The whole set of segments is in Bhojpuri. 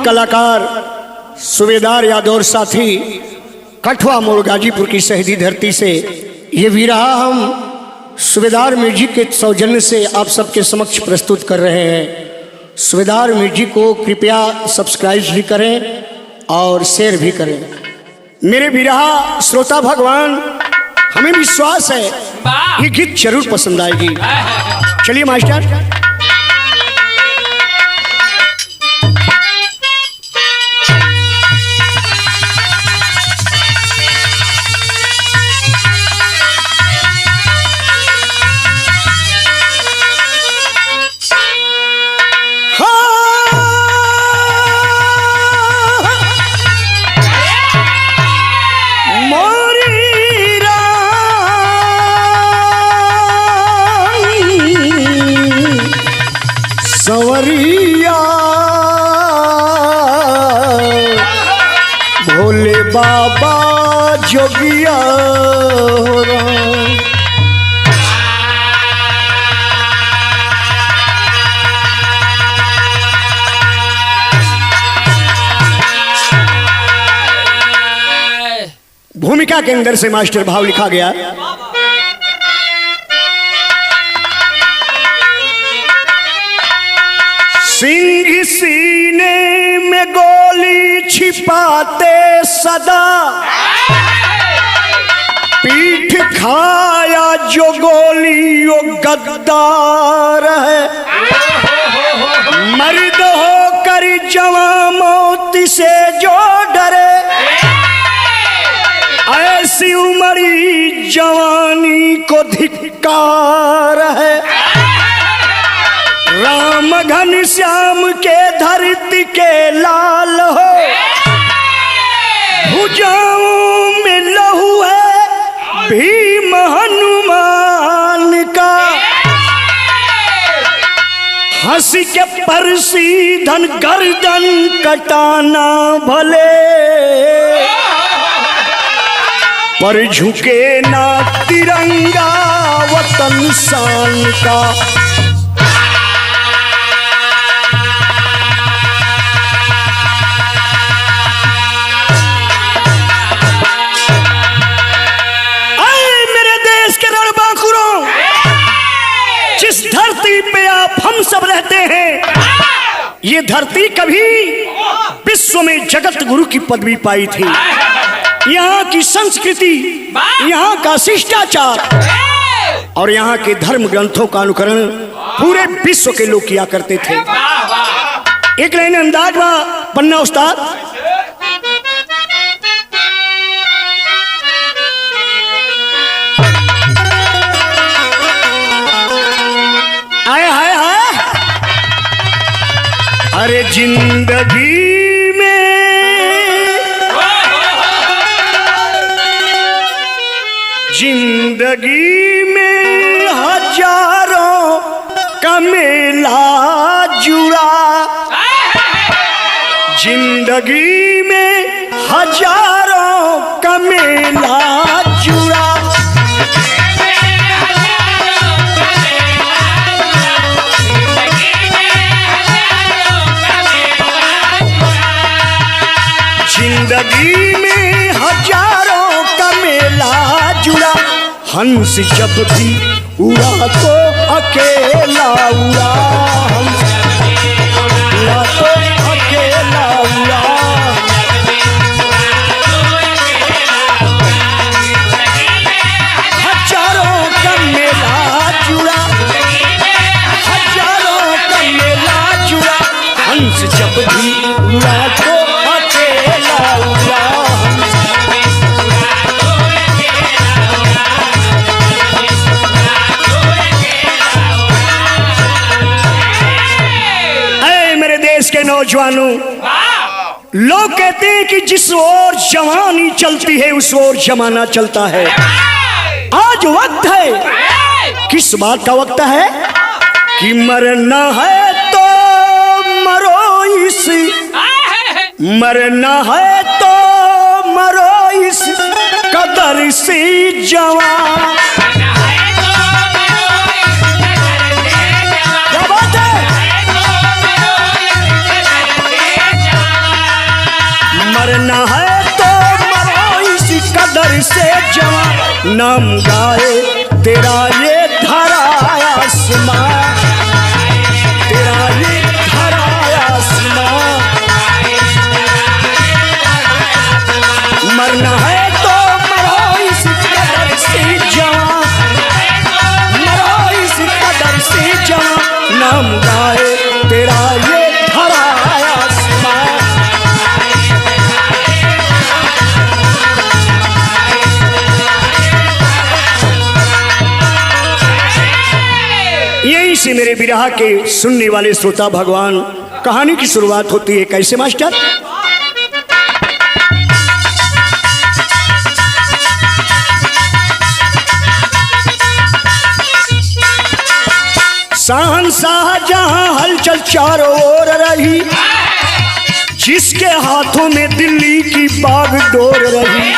कलाकार सूबेदार यादव और साथी कठवा मोड़ गाजीपुर की शहीदी धरती से ये विरहा हम सूबेदार म्यूजिक के सौजन्य से आप सबके समक्ष प्रस्तुत कर रहे हैं। सूबेदार म्यूजिक को कृपया सब्सक्राइब भी करें और शेयर भी करें। मेरे विरहा श्रोता भगवान, हमें विश्वास है ये गीत जरूर पसंद आएगी। चलिए मास्टर। सवरिया भोले बाबा जोगिया हो भूमिका के अंदर से मास्टर भाव लिखा गया। सिंह सीने में गोली छिपाते सदा, पीठ खाया जो गोली वो गद्दार है। मर्द होकर जवां मौत से जो डरे, ऐसी उमरी जवानी को धिक्कार है। राम घन श्याम के धरती के लाल हो, भुजाओं में लहू है भीम हनुमान का। हंसी के परसी धन गर्दन कटाना भले, पर झुके ना तिरंगा वतन शान का। जिस धरती पे आप हम सब रहते हैं, ये धरती कभी विश्व में जगत गुरु की पदवी पाई थी। यहाँ की संस्कृति, यहाँ का शिष्टाचार और यहाँ के धर्म ग्रंथों का अनुकरण पूरे विश्व के लोग किया करते थे। एक लाइन अंदाज में पन्ना उस्ताद। आए हाय हाय, अरे जिंदगी में हजारों का मेला जुड़ा, जिंदगी में हजारों का मेला जुड़ा। जिंदगी में हजारों का मेला जुड़ा, हंस जब भी उड़ा तो अकेला उड़ा, हंस उड़ा तो अकेला उड़ा। हजारों का मेला जुड़ा, हजारों का मेला जुड़ा, हंस जब भी उड़ा तो के नौजवानों, लोग कहते हैं कि जिस ओर जवानी चलती है उस ओर जमाना चलता है। आज वक्त है, किस बात का वक्त है कि मरना है तो मरो इसी, मरना है तो मरो इस कदर से जवान। क्या बात है? मरना है तो मरो इसी कदर से जवां, नाम गाए तेरा ये धरा आसमां, तेरा ये धरा आसमां। मरना है तो मरो इसी कदर से जवां, मरो इसी कदर से जवां, नाम गाए तेरा ये धरा आसमां। यहीं से मेरे विरह के सुनने वाले श्रोता भगवान, कहानी की शुरुआत होती है कैसे मास्टर? शहंशाह जहां हलचल चारों ओर रही, जिसके हाथों में दिल्ली की बागडोर रही।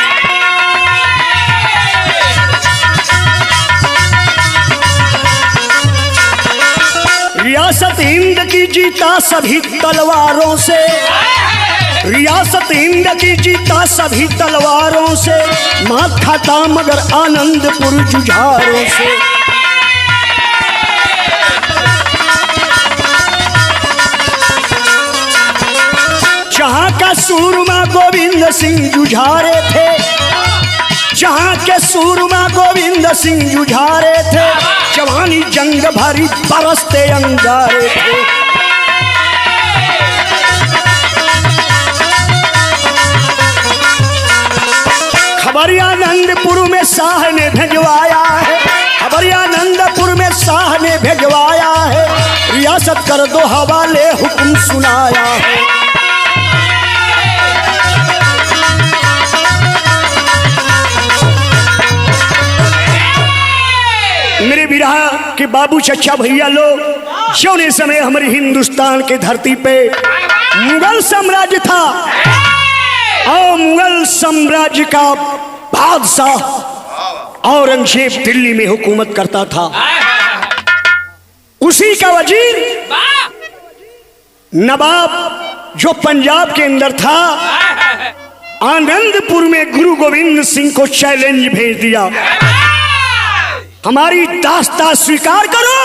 रियासत हिंद की जीता सभी तलवारों से, रियासत हिंद की जीता सभी तलवारों से, मात खाता मगर आनंदपुर जुझारों से। जहां का सूरमा गोविंद सिंह जुझारे थे, जहां के सूरमा गोविंद सिंह जुझारे थे, जवानी जंग भरी बरसते अंगारे थे। खबर आनंदपुर में शाह ने भिजवाया है, खबर आनंदपुर में शाह ने भिजवाया है, रियासत कर दो हवाले हुक्म सुनाया है। मेरे विरहा के बाबू चचा भैया लोग, जौने समय हमारे हिंदुस्तान के धरती पे मुगल साम्राज्य था और मुगल साम्राज्य का बादशाह औरंगजेब दिल्ली में हुकूमत करता था, उसी का वजीर नवाब जो पंजाब के अंदर था, आनंदपुर में गुरु गोविंद सिंह को चैलेंज भेज दिया, हमारी दास्तां स्वीकार करो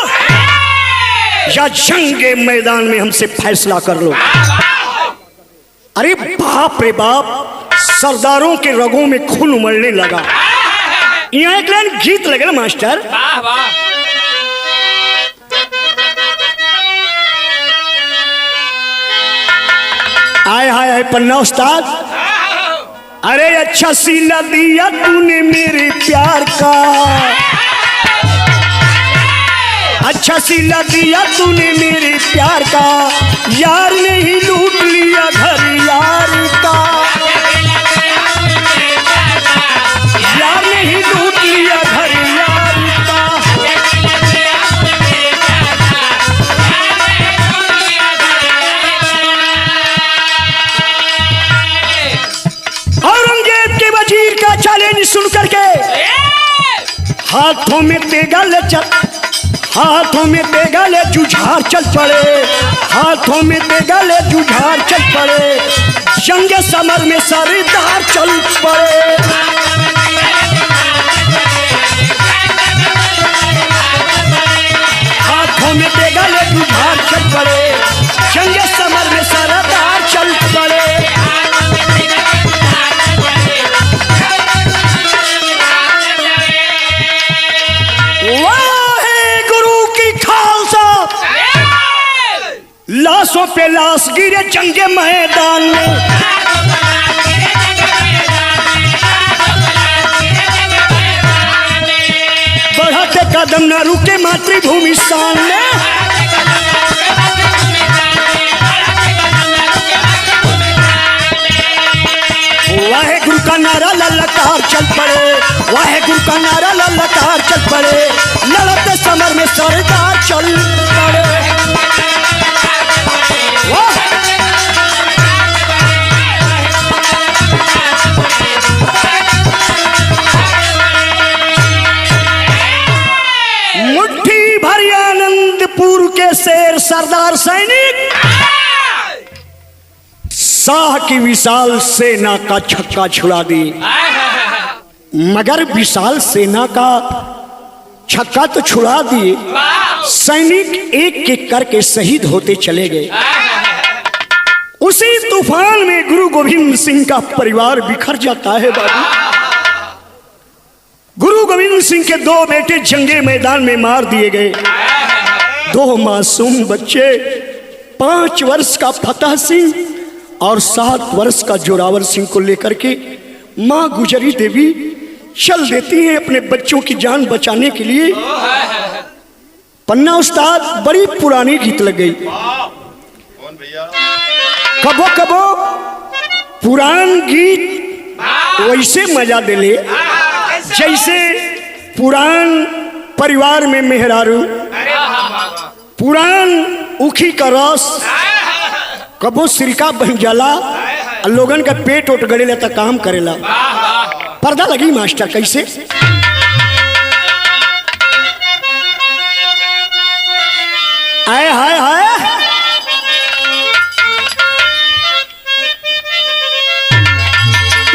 या जंग के मैदान में हमसे फैसला कर लो। अरे बाप रे बाप, सरदारों के रगों में खून उमड़ने लगा। यहाँ एक लाइन गीत लगे ना मास्टर, आए हाय हाय पन्ना उस्ताद। अरे अच्छा सिला दिया तूने मेरे प्यार का, अच्छा सिला दिया तूने मेरे प्यार का, यार ने ही लूट लिया घर यार का, यार ने ही लूट लिया घर यार का। औरंगजेब के वजीर का चैलेंज सुन करके हाथों में तेगा ले चल, हाथों में तेगा ले जुझार चल पड़े, हाथों में तेगा ले जुझार चल पड़े, जंग समर में सरदार चल पड़े। हाथों में तेगा ले जुझार चल पड़े, जंग समर में सरदार चल पड़े। लाशों पे लाश गिरे जंगे मैदान में, बढ़ाते कदम न रुके मातृभूमि शान में, वाहेगुरु का नारा ललकार चल पड़े, वाहेगुरु का नारा ललकार चल पड़े, लड़ते समर में सरदार चल पड़े। मुट्ठी भरी आनंदपुर के शेर सरदार सैनिक शाह की विशाल सेना का छक्का छुड़ा दी, मगर विशाल सेना का छक्का तो छुड़ा दिए, सैनिक एक एक करके शहीद होते चले गए। उसी तूफान में गुरु गोविंद सिंह का परिवार बिखर जाता है बाबू। गुरु गोविंद सिंह के 2 बेटे जंगे मैदान में मार दिए गए। 2 मासूम बच्चे, 5 वर्ष का फतेह सिंह और 7 वर्ष का जोरावर सिंह को लेकर के मां गुजरी देवी चल देती हैं अपने बच्चों की जान बचाने के लिए। पन्ना उस्ताद बड़ी पुरानी गीत लग गई। कबो कबो पुरान गीत वैसे मजा दिले जैसे पुरान परिवार में मेहरारू, पुरान उखी का रस कबो सिरका बन जाला, लोगन का पेट उठ गड़ेला तो काम करेला। पर्दा लगी मास्टर कैसे? आए हाय हाय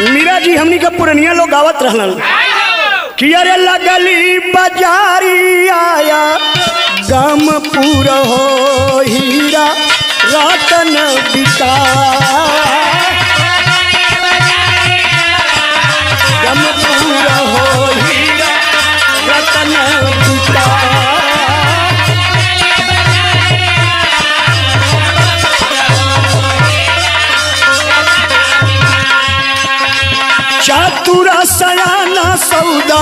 मीरा जी हमनी का पुरनिया लोग गावत रहलन कि अरे लगली बाजारी आया गम पूरा हो हीरा रतन बिका, गम पूरा हो हीरा रतन बिका। चातुरा सयाना सौदा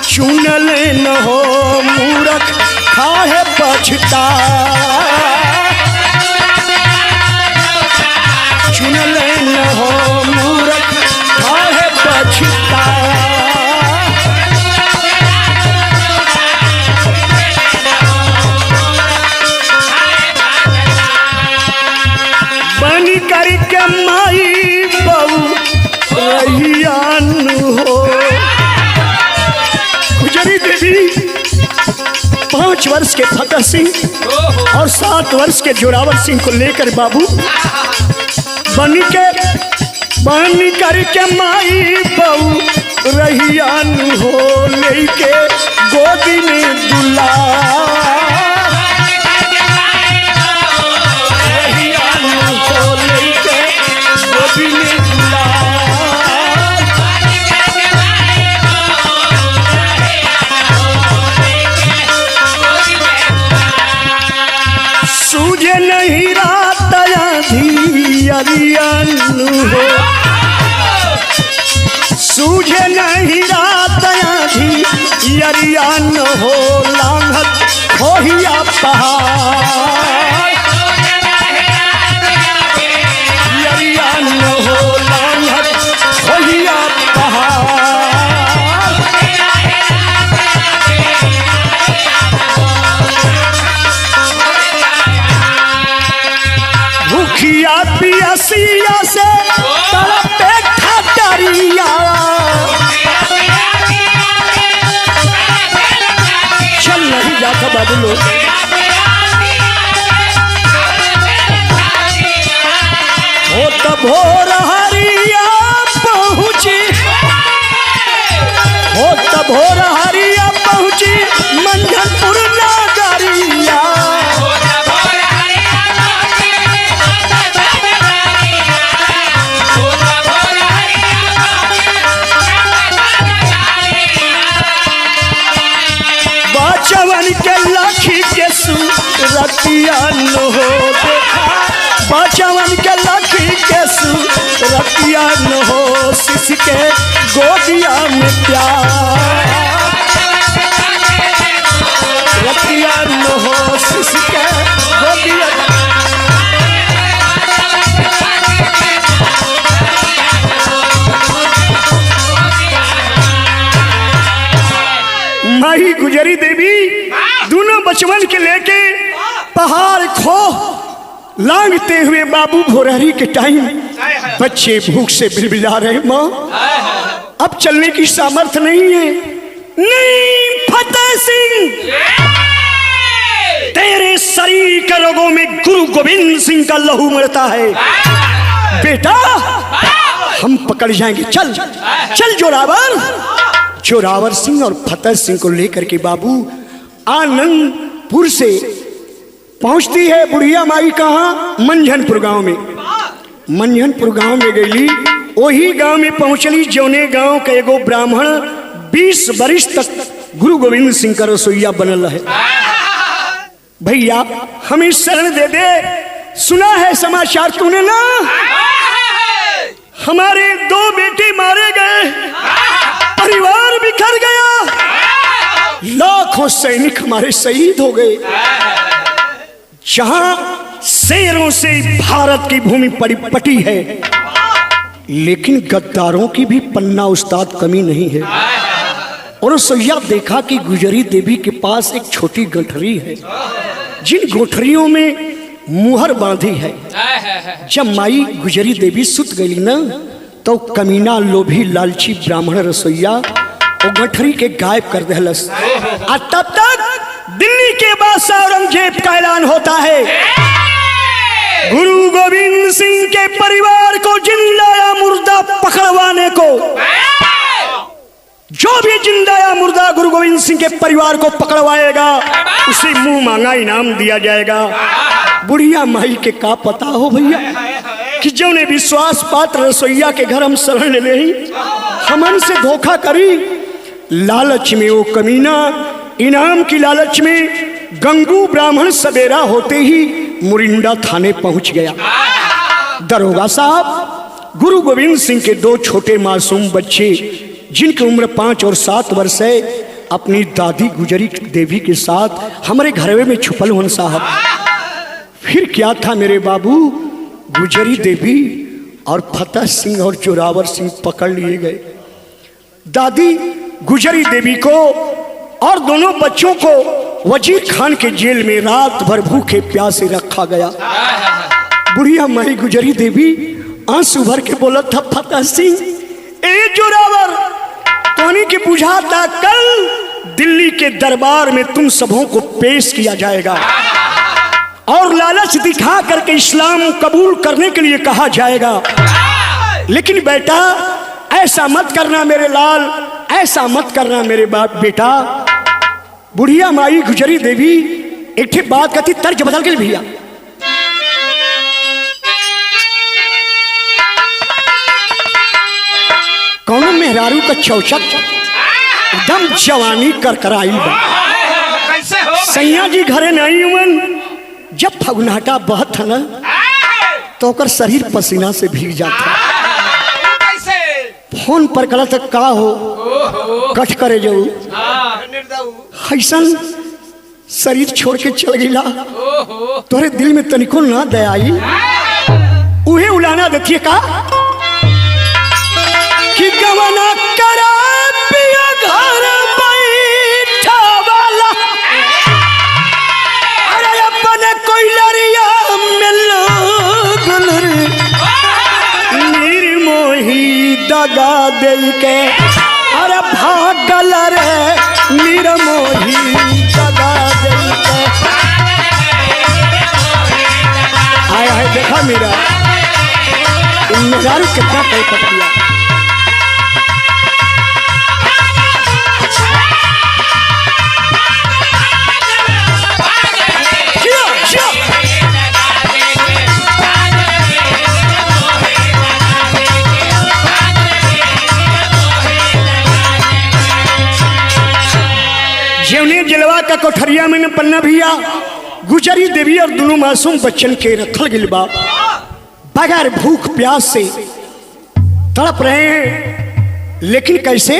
चुनल न हो मूरख खाहे पछता, चुनल न हो मूरख खाहे पछता। बनी करके माई बहू रहियान हो गुजरी देवी 5 वर्ष के फतेह सिंह और 7 वर्ष के जोरावर सिंह को लेकर बाबू बनी करके माई बहू रहियान हो लेके गोदी में दुला, रहियान हो लेके गोदी में दुला। सूझे नहीं रात आंधी अरियान हो, सूझे नहीं रात आंधी अरियान हो लांघत खोहिया पहाड़, अरियान हो लांघत खोहिया पहाड़। भूखिया पियसिया से तड़पे खटरिया, चल नहीं जाता बाबू लोग। हो तो भोर हरिया पहुँची, हो तो भोर हरिया पहुँची मंझनपुर नगरिया, बचवन के लखी के सूरतिया न हो देखा, बचवन के लखी के सूरतिया न हो शिश के गोदिया में प्यार, रतिया न हो शिश के गोदिया। माही गुजरी देवी दोनों बचवन के लेके पहाड़ खो लांघते हुए बाबू भोरहरी के टाइम बच्चे भूख से बिलबिला रहे। माँ अब चलने की सामर्थ्य नहीं है। नहीं फतेह सिंह, तेरे शरीर के रोगों में गुरु गोविंद सिंह का लहू मरता है। बेटा हम पकड़ जाएंगे, चल चल। जोरावर सिंह और फतेह सिंह को लेकर के बाबू आनंदपुर से पहुंचती है बुढ़िया माई। कहाँ? मंझनपुर गांव में। मंझनपुर गांव में गई, वही गांव में पहुंचली जौने गांव का एगो ब्राह्मण 20 वर्ष तक गुरु गोविंद सिंह का रसोईया बनल है। भैया हमें शरण दे दे, सुना है समाचार तूने ना, हमारे 2 बेटे मारे गए, परिवार बिखर गया, लाखों सैनिक हमारे शहीद हो गए। जहां शेरों से भारत की भूमि पटी है, लेकिन गद्दारों की भी पन्ना उस्ताद कमी नहीं है। और सैया देखा कि गुजरी देवी के पास एक छोटी गठरी है, जिन गोठरियों में मुहर बांधी है। जब माई गुजरी देवी सुत गई ना, तो कमीना लोभी लालची ब्राह्मण रसोईया वो गठरी के गायब कर दहलस। तब तक दिल्ली के बादशाह औरंगजेब का ऐलान होता है, गुरु गोविंद सिंह के परिवार को जिंदा या मुर्दा पकड़वाने को, जो भी जिंदा या मुर्दा गुरु गोविंद सिंह के परिवार को पकड़वाएगा उसे मुंह मांगा इनाम दिया जाएगा। बुढ़िया माई के का पता हो भैया कि जो ने विश्वास पात्र रसोईया के घर हम शरण ले नहीं, हमन से धोखा करी। लालच में वो कमीना इनाम की लालच में गंगू ब्राह्मण सवेरा होते ही मुरिंडा थाने पहुंच गया। दरोगा साहब, गुरु गोविंद सिंह के 2 छोटे मासूम बच्चे जिनकी उम्र 5 और 7 वर्ष है, अपनी दादी गुजरी देवी के साथ हमारे घरवे में छुपल हुन साहब। फिर क्या था मेरे बाबू, गुजरी देवी और फतेह सिंह और जोरावर सिंह पकड़ लिए गए। दादी गुजरी देवी को और दोनों बच्चों को वजीर खान के जेल में रात भर भूखे प्यासे रखा गया। बुढ़िया माई गुजरी देवी आंसू भर के बोला था, फतेह सिंह, ए जोरावर, तोनी के बुझाता कल दिल्ली के दरबार में तुम सबों को पेश किया जाएगा और लालच दिखा करके इस्लाम कबूल करने के लिए कहा जाएगा। लेकिन बेटा ऐसा मत करना मेरे लाल, ऐसा मत करना मेरे बाप बेटा। बुढ़िया माई गुजरी देवी एक बात कहती, तर्ज बदल गई भैया। कौन मेहरारू का चौचक एकदम जवानी करकराई बा। सैया जी घरे नहीं हुए, जब फगुनाटा बहत था ना तो ओकर शरीर पसीना से भीग जाता। फोन पर कला तक का हो कट करे जाऊ, ऐसन शरीर छोड़ के चल गईला, तोरे दिल में तनिको ना दया आई। उहे उलाना देखिए का कि गवना करा पिया घर बैठा वाला, अरे अपने कोई लरिया मिल गुलरी, निर्मोही दगा दे के अरे भागल रे, निर्मोही दगा दे के। आया है देखा मेरा नजारू कितना कई पटिया। जेवने जलवा का कोठरिया में न पन्ना भैया गुजरी देवी और दोनों मासूम बच्चन के रखल गिल बा, बगैर भूख प्यास से तड़प रहे हैं। लेकिन कैसे?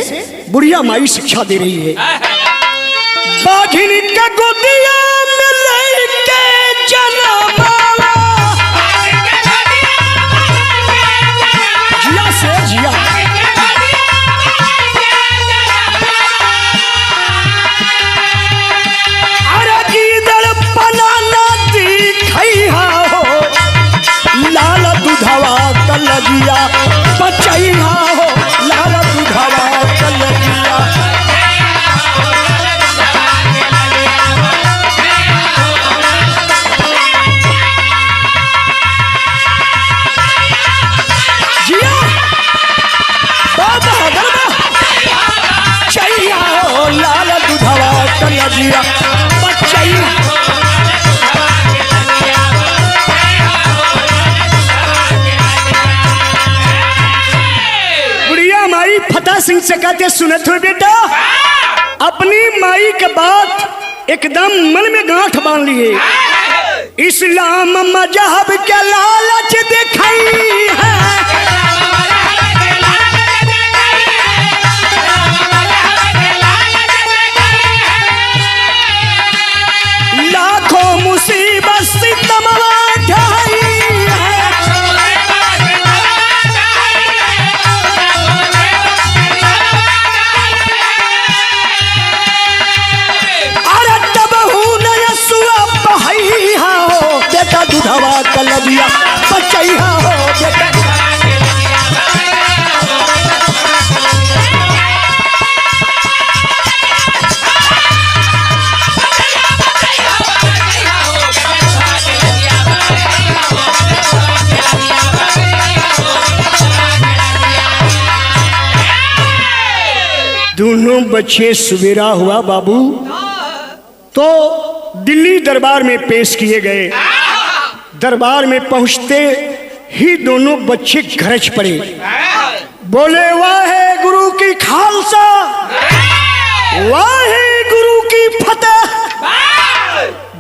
बुढ़िया माई शिक्षा दे रही है। बाघिनी का गोदिया में लेके जनमावा, जिया से जिया, लाल दूधवा कलगिया बचैया हो, लाल दूधवा कलगिया। लगिया बचैया। बुढ़िया माई फतेह सिंह से कहते सुनत हुए बेटा, अपनी माई के बात एकदम मन में गांठ बांध लिए। इस्लाम मजहब के लालच दिखाई है, लाखों मुसीबत सितम ढाई है। अरे तब हूँ न सुआ बहैया हो बेटा, दूधवा कलबिया बचैया हो बेटा। दोनों बच्चे सवेरा हुआ बाबू तो दिल्ली दरबार में पेश किए गए। दरबार में पहुंचते ही दोनों बच्चे गरज पड़े, बोले वाहे गुरु की खालसा, वाहे गुरु की फतेह।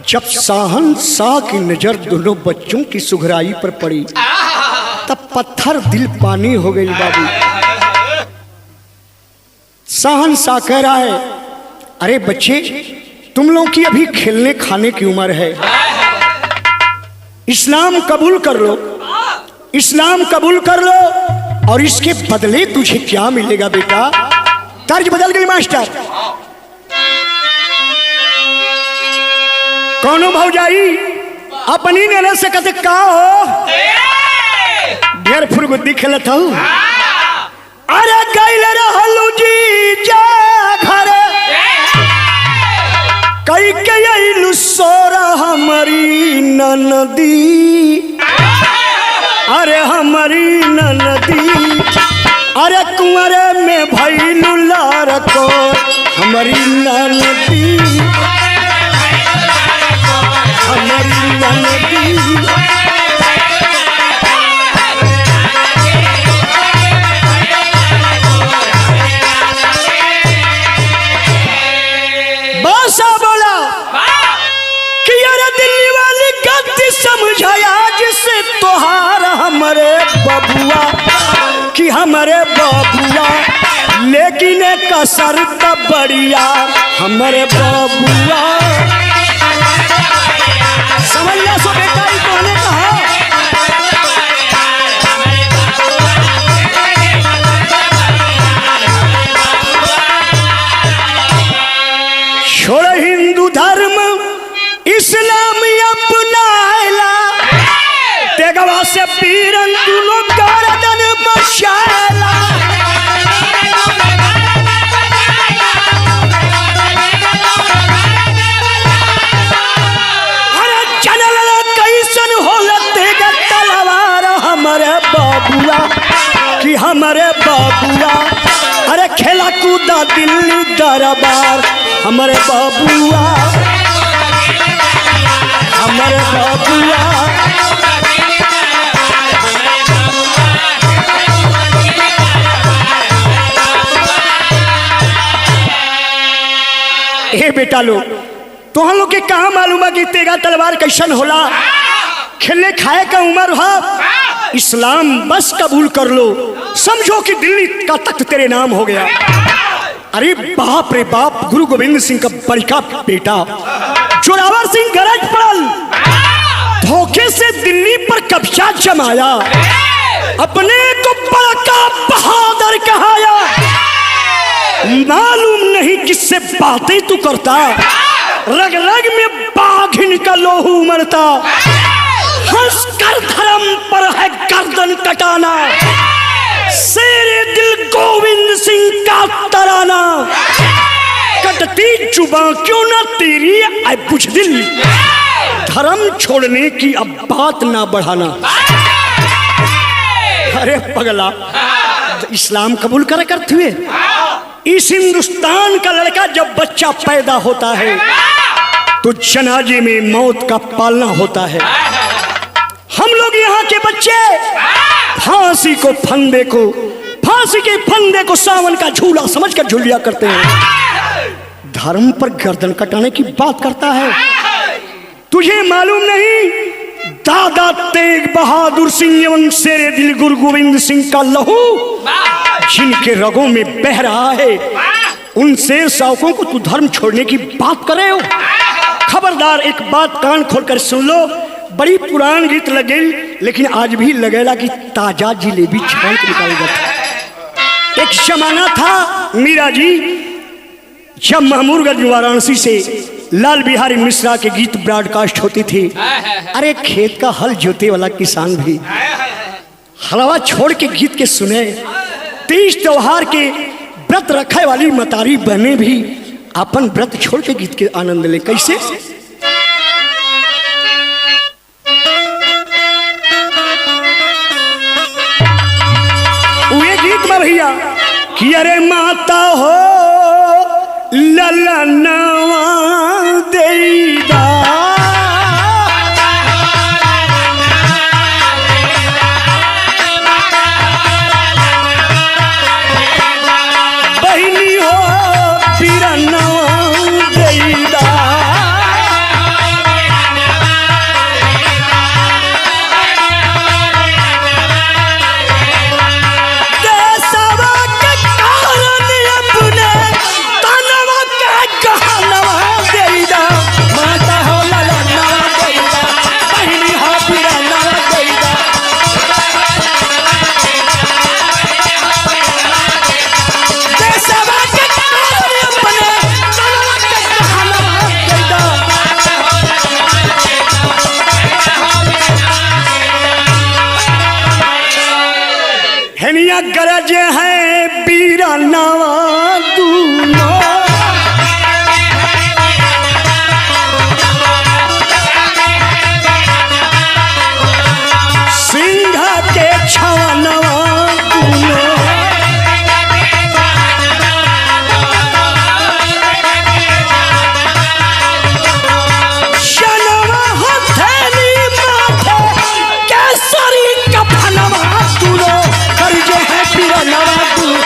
जब शहंशाह की नजर दोनों बच्चों की सुघराई पर पड़ी तब पत्थर दिल पानी हो गई बाबू। शहंशाह कह रहा है, अरे बच्चे तुम लोग की अभी खेलने खाने की उम्र है, इस्लाम कबूल कर लो, इस्लाम कबूल कर लो और इसके बदले तुझे क्या मिलेगा बेटा। तर्ज बदल गई मास्टर। कौनो भौजाई अपनी नैना से कहते का हो, ढेर फुरगुद्दी खेलत हूँ। अरे गैल रहलू जी जा घर, कई के अइलू सोरा हमारी ननदी, अरे हमारी ननदी। अरे कुंवरे में भइलू लार को हमारी ननदी, हमारी ननदी। बोला कि यार दिल्ली वाली गलती समझाया जिसे तोहार हमारे बबुआ, कि हमारे बबुआ लेकिन कसर तब बढ़िया हमारे बबुआ। समझ लिया सो बेटा, ही तो ने कहा छोड़ हिंदू धर्म इस्लाम अपनाएला, तेगवा से पीरन दोनों गर्दन बचाएला। अरे चनल कैसन होला तेगा तलवार हमारे बबुआ, कि हमारे बबुआ। अरे खेला कूदा दिल्ली दरबार हमारे बबुआ, हमारे बबुआ। हे बेटा लोग, तो हम लोग के कहा मालूम है कि तेगा तलवार कैसन होला। खेलने खाए का उम्र है, इस्लाम बस कबूल कर लो, समझो कि दिल्ली का तख्त तेरे नाम हो गया। अरे बाप रे बाप, गुरु गोविंद सिंह का बड़का बेटा जोरावर सिंह गरज पड़ल, धोखे से दिल्ली पर कब्जा जमाया, अपने को बड़का बहादुर कहाया। मालूम नहीं किससे बातें तू करता, रग रग में बाघिन का लोहू उमड़ता। हंस कर धर्म पर है गर्दन कटाना, शेरे दिल गोविंद सिंह का तराना। कटती जुबां क्यों ना तेरी ऐ बुझदिल, धर्म छोड़ने की अब बात ना बढ़ाना। अरे पगला, इस्लाम कबूल कर करते हुए इस हिंदुस्तान का लड़का जब बच्चा पैदा होता है तो जनाजे में मौत का पालना होता है। हम लोग यहाँ के बच्चे फांसी के फंदे को सावन का झूला समझकर झूलिया करते हैं। धर्म पर गर्दन कटाने की बात करता है। तुझे मालूम नहीं दादा तेग बहादुर सिंह एवं शेरे दिल गुरु गोविंद सिंह का लहू जिनके रगों में बह रहा है, उन शेर शावकों को तू धर्म छोड़ने की बात कर रहे हो? खबरदार, एक बात कान खोलकर सुन लो। बड़ी पुरान गीत लगे लेकिन आज भी लगेला कि ताजा जिलेबी छान के निकाल गया। एक जमाना था मीरा जी, जब महमूदगंज वाराणसी से लाल बिहारी मिश्रा के गीत ब्रॉडकास्ट होती थी। अरे खेत का हल जोते वाला किसान भी हलवा छोड़ के गीत के सुने। तीज त्योहार के व्रत रखे वाली मतारी बहने भी अपन व्रत छोड़ के गीत के आनंद ले। कैसे? वे गीत में भैया कि अरे माता हो ललनवा देदा बहनी हो पीरनवा देदा देशवा के कारण अपने तनवा के गहनवा देदा। माता हो ललनवा देदा बहनी हो पीरनवा देदा। देशवा के कारण अपने तनवा के गहनवा देदा। हेनिया गरज है बीरानवा दूनो सिंह के छवनवा दूनो शनवा हथेली माथे केसरी कफनवा दूनो करजे है बीरानवा दूनो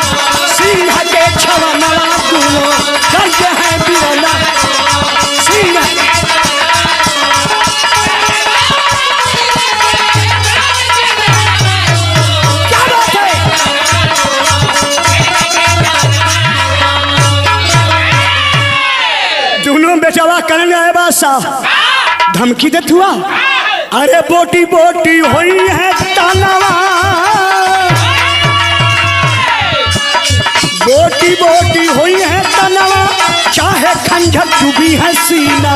सिंह के छवनवा दूनो करजे है बीरानवा सिंह। क्या बात है? दोनों बेचावा करने आए बादशाह धमकी देत हुआ। अरे बोटी बोटी हुई है तानवा, बोटी बोटी हुई है तनवा, चाहे खंजर चुभी है सीना।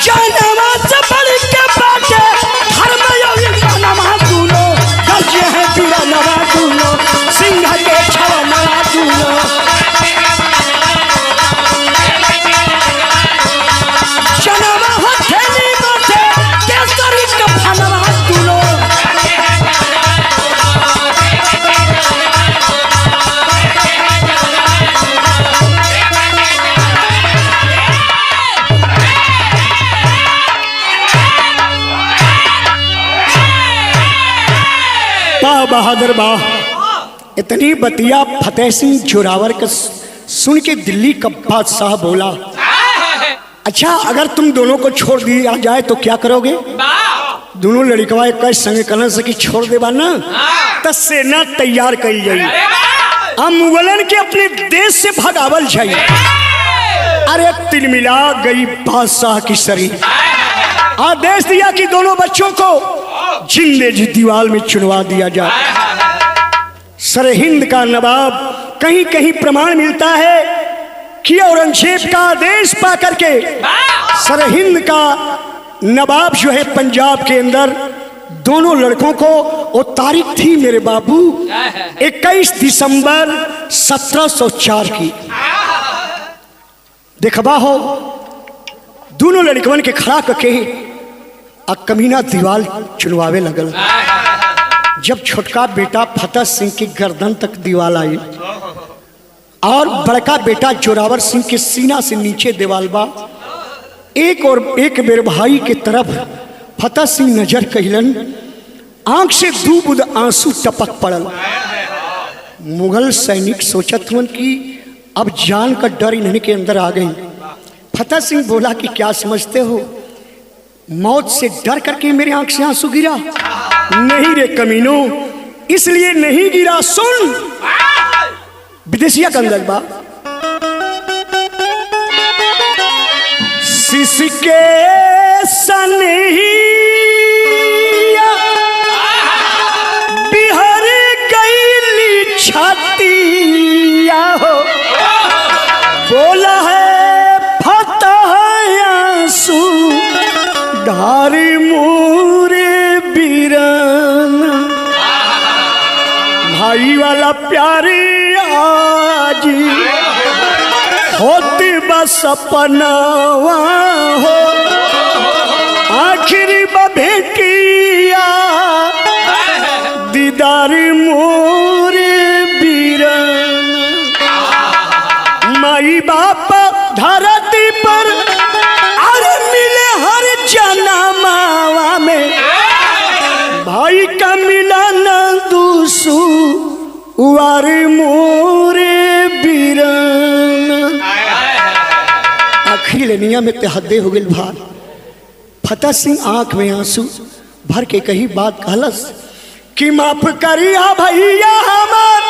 जानवा से बढ़ के बाटे धर्म योगी बनवा दूनो गरजे है बीरानवा दूनो सिंह के छवनवा दूनो जनवा हथेली माथे केसरी कफनवा दूनो। वाह बहादुर वाह! इतनी बतिया फतेह सिंह जोरावर का सुन के दिल्ली का बादशाह बोला, अच्छा अगर तुम दोनों को छोड़ दिया जाए तो क्या करोगे? दोनों लड़कवा एक संग करने से कि छोड़ देवा ना तो सेना तैयार कर जाई, हम मुगलन के अपने देश से भगावल जाई। अरे तिलमिला गई बादशाह की सरी, आदेश दिया कि दोनों बच्चों को जिंदे जी दीवाल में चुनवा दिया जाए। सरहिंद का नवाब, कहीं कहीं प्रमाण मिलता है कि औरंगजेब का आदेश पा करके सरहिंद का नवाब जो है पंजाब के अंदर दोनों लड़कों को, वो तारीख थी मेरे बाबू 21 दिसंबर 1704 की। देखबा हो दोनों लड़कवन के खड़ा करके आ कमीना दीवार चुनवावे लगल। जब छोटका बेटा फतेह सिंह की गर्दन तक दीवार आई और बड़का बेटा जोरावर सिंह के सीना से नीचे दीवाल बा, एक और एक बेर भाई के तरफ फतेह सिंह नजर कहिलन, आंख से दो बूंद आंसू टपक पड़ल। मुगल सैनिक सोचत हुन कि अब जान का डर इन्हीं के अंदर आ गई। फतेह सिंह बोला कि क्या समझते हो, मौत से डर करके मेरे आंख से आंसू गिरा? नहीं रे कमीनों, इसलिए नहीं गिरा। सुन विदेशिया का अंदर बा, सिसके सनहिया बिहर गईली छातिया हो, बोला है फतेह आंसू धारी मोरे बीरन। भाई वाला प्यारे आज होती बस अपनावा हो, आखिरी भेटिया दीदार मोरे बीरन। माई बाप धरती पर अरे मिले हर जन्मावा में, भाई का मिला न दूसू उवार मोरे बीरन। आखिरी लेनिया में तेहदे हो गई भार। फतेह सिंह आंख में आंसू भर के कही बात कहलस कि माफ करिया भैया हमार,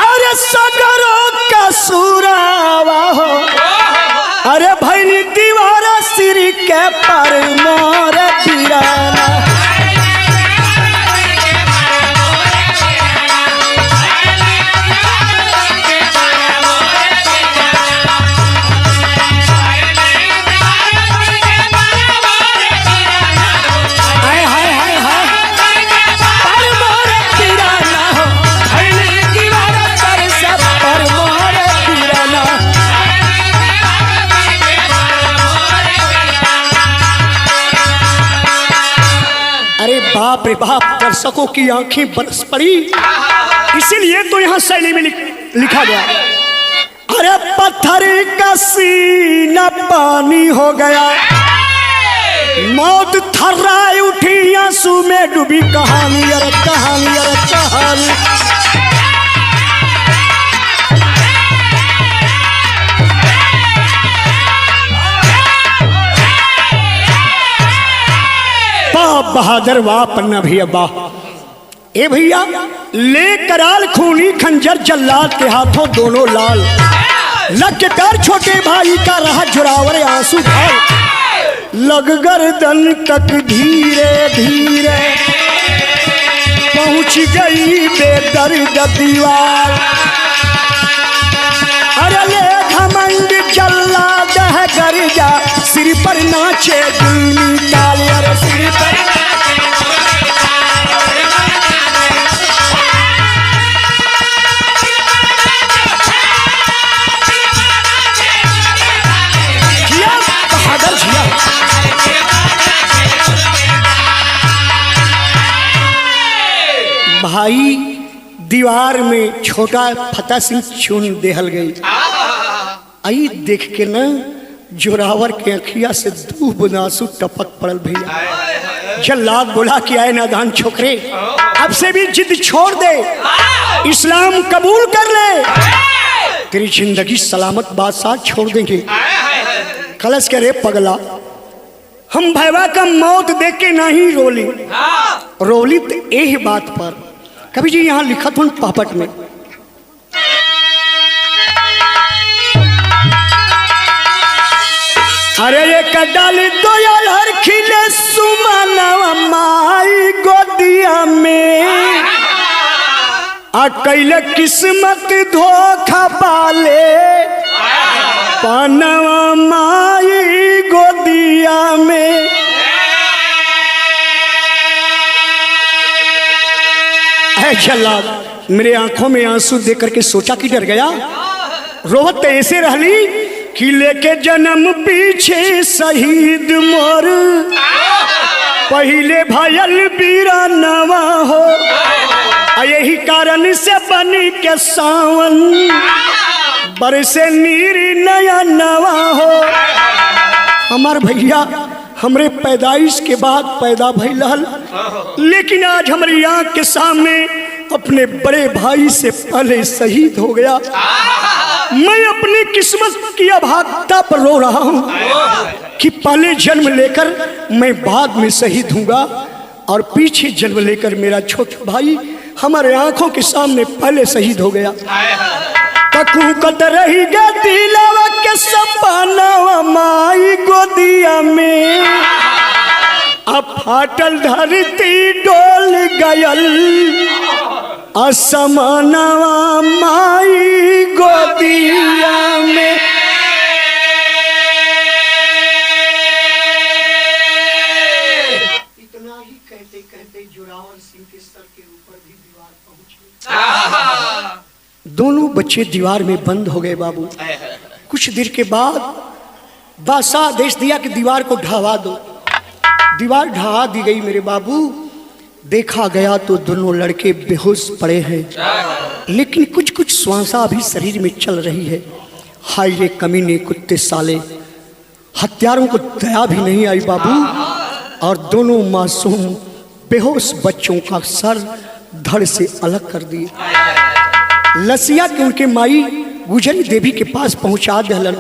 अरे सगरो का सुरावा हो, अरे भैनी दीवारा सिर के पर मोर बीराना। बाप रे बाप, दर्शकों की आंखें बरस पड़ी। इसीलिए तो यहाँ शैली में लिखा गया, अरे पत्थर का सीना पानी हो गया, मौत थर्राए उठी आंसू में डूबी कहानी। अरे कहानी, अरे कहानी। बहादुर वाह पन्ना भैया वाह। ए भैया ले कराल खूनी खंजर जल्लाद के हाथों दोनों लाल, लग के कर छोटे भाई का रहा जोरावर आंसू भाई। लग गर्दन तक धीरे धीरे पहुंच गई बेदर्द दीवार। अरे ले घमंड जल्लाद है गर्जा, सिर पर नाचे गुनी ताल। अरे सिर पर भाई दीवार में छोटा फतेह सिंह चुन देहल गई। आई देख के न जोरावर के अखिया से दो बूंद आंसू टपक पड़ल भैया। जल्लाद बोला कि आए नादान छोकरे, अब से भी जिद छोड़ दे, इस्लाम कबूल कर ले, तेरी जिंदगी सलामत बादशाह छोड़ देंगे। कलश के रे पगला, हम भैया का मौत देख के नहीं रोली, रोली तो यही बात पर। कभी जी यहाँ लिखत हूँ पापट में, अरे ये कडाल दो यार हर खिले सुमनवा माई गोदिया में, अकेले किस्मत धोखा पाले पनवा माई गोदिया में। जल्लाद मेरे आंखों में आंसू देख करके सोचा कि डर गया, रोवत ऐसे रहली कि लेके जन्म पीछे शहीद मोर पहले भयल बीरा नवा हो, यही कारण से बन के सावन बरसे नीर नया नवा हो। हमार भैया हमरे पैदाइश के बाद पैदा भइल हल, लेकिन आज हमारी आंख के सामने अपने बड़े भाई से पहले शहीद हो गया। मैं अपनी किस्मत की अभागता पर रो रहा हूँ कि पहले जन्म लेकर मैं बाद में शहीद होऊंगा और पीछे जन्म लेकर मेरा छोटा भाई हमारे आंखों के सामने पहले शहीद हो गया। ककूकत रही गे दिलवा के सपनावा माई गोदिया में, अब फाटल धरती डोल गयल असमानवा माई गोदिया में। इतना ही कहते कहते जोरावर सिंह के सर के ऊपर भी दीवार पहुंची। दोनों बच्चे दीवार में बंद हो गए बाबू। कुछ देर के बाद बादशाह आदेश दिया कि दीवार को ढावा दो। दीवार ढहा दी गई मेरे बाबू। देखा गया तो दोनों लड़के बेहोश पड़े हैं, लेकिन कुछ कुछ श्वासा भी शरीर में चल रही है। हाय रे कमीने कुत्ते साले, हत्यारों को दया भी नहीं आई बाबू। और दोनों मासूम बेहोश बच्चों का सर धड़ से अलग कर दिए। लसिया के उनके माई गुजरी देवी के पास पहुंचा दहलन।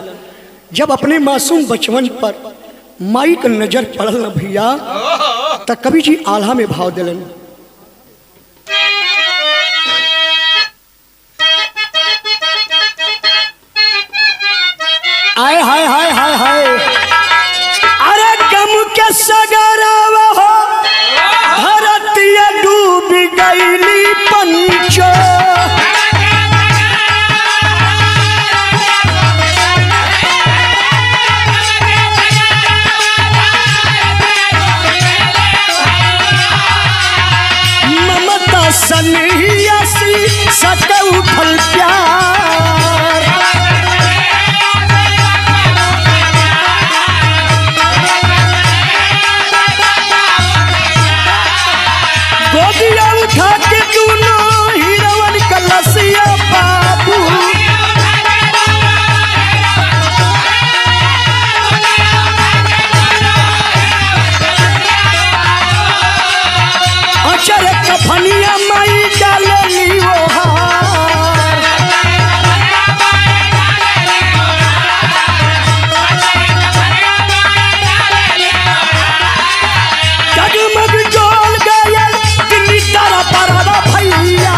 जब अपने मासूम बचपन पर माई का नजर पड़ल न भैया, तब कवि जी आल्हा में भाव दिलन। आय हाय हाय हाय हाय, अरे गम के सगरावा हो धरतिया डूब गईली पंचो। सनहियासी सकऊ फल प्यार, गोदिया उठा के दोनों हीरोवन कलसिया बाबू। अचर कफनिया माई डालनी वो हार, जगमग जोल गया दिल्ली तारा पारा भैया।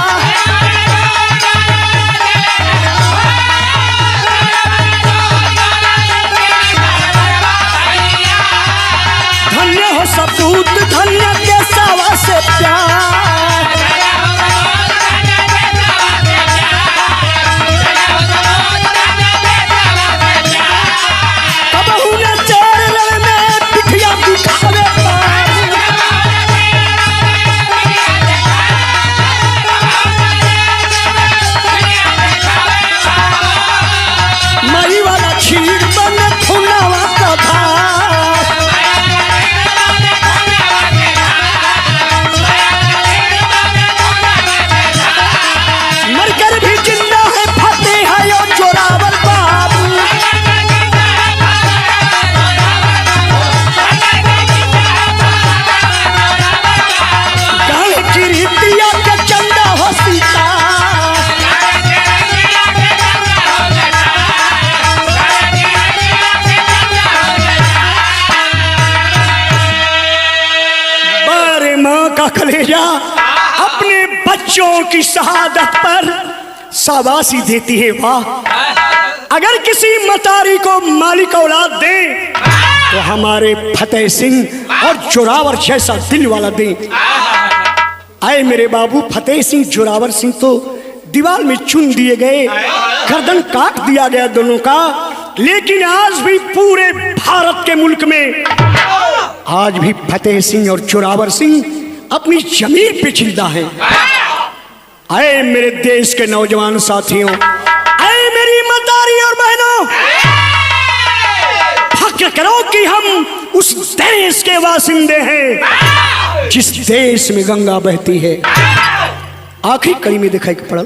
धन्य हो सपूत धन्य के सवा से प्यार, कबहू न चेर रण में पिठिया दिखावे पार। मई वाला क्षीर बन खुनावा का धार, मरकर भी जिंदा है फतेह है और जोरावर बाबू। गाँव की रीतिया के चंदा हो सीता, बारे माँ का कलेजा अपने बच्चों की शहादत पर शाबाशी देती है। वाह, अगर किसी मतारी को मालिक औलाद दे तो हमारे फतेह सिंह और जोरावर जैसा दिल वाला दे। आए मेरे बाबू, फतेह सिंह जोरावर सिंह तो दीवार में चुन दिए गए, गर्दन काट दिया गया दोनों का, लेकिन आज भी पूरे भारत के मुल्क में आज भी फतेह सिंह और जोरावर सिंह अपनी जमीन पे जिंदा है। आए मेरे देश के नौजवान साथियों, आए मेरी मतारी और बहनों, फक्र करो कि हम उस देश के वासिंदे हैं जिस देश में गंगा बहती है। आखिरी कड़ी में दिखाई पड़ा,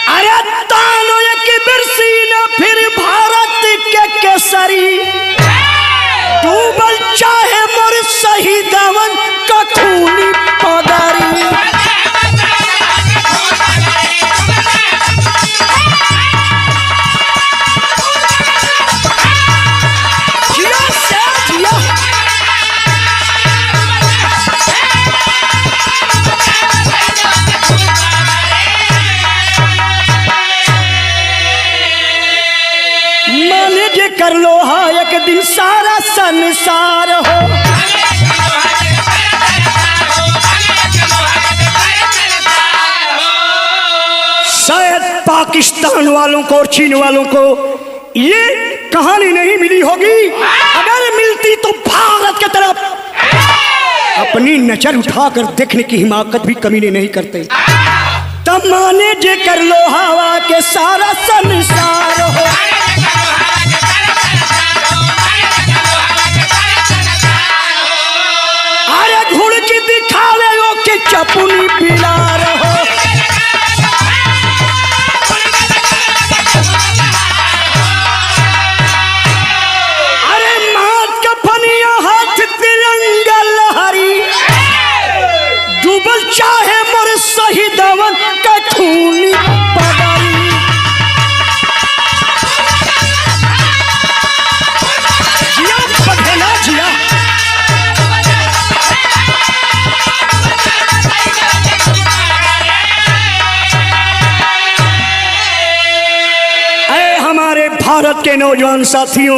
अरे तानो एक बिरसी न फिर भारत के केसरी, डूबल चाहे मोर शहीदवन का खूनी पगारी। कर लो हा एक दिन सारा संसार हो, शायद पाकिस्तान वालों को और चीन वालों को ये कहानी नहीं मिली होगी। अगर मिलती तो भारत की तरफ अपनी नजर उठाकर देखने की हिमाकत भी कमीने नहीं करते। तब माने जे कर लो हवा के सारा संसार हो, चपुनी पिला रहो। अरे मात का फनिया हाथ तिरंगा लहरी, डूबल चाहे मोर शहीदवन का खूनी पगारी। जिया बघेला जिया, भारत के नौजवान साथियों,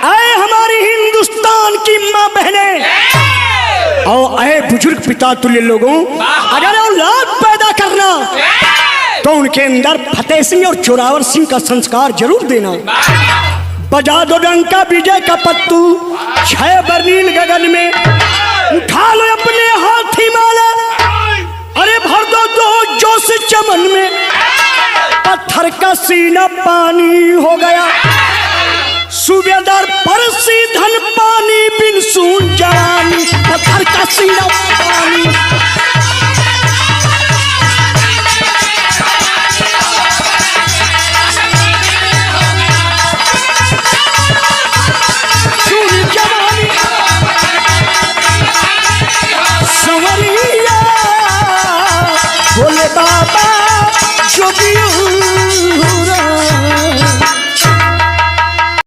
आए हमारी हिंदुस्तान की माँ बहनें और आए बुजुर्ग पिता तुल्य लोगों, अगर औलाद पैदा करना तो उनके अंदर फतेह सिंह और जोरावर सिंह का संस्कार जरूर देना। बजा दो डंका विजय का पत्तू, छह बरनील गगन में, उठा लो अपने हाथी माला, अरे भर दो जोश चमन में। पत्थर का सीना पानी हो गया, सूबेदार परसी धन पानी बिन सून जवानी। पत्थर का सीना पानी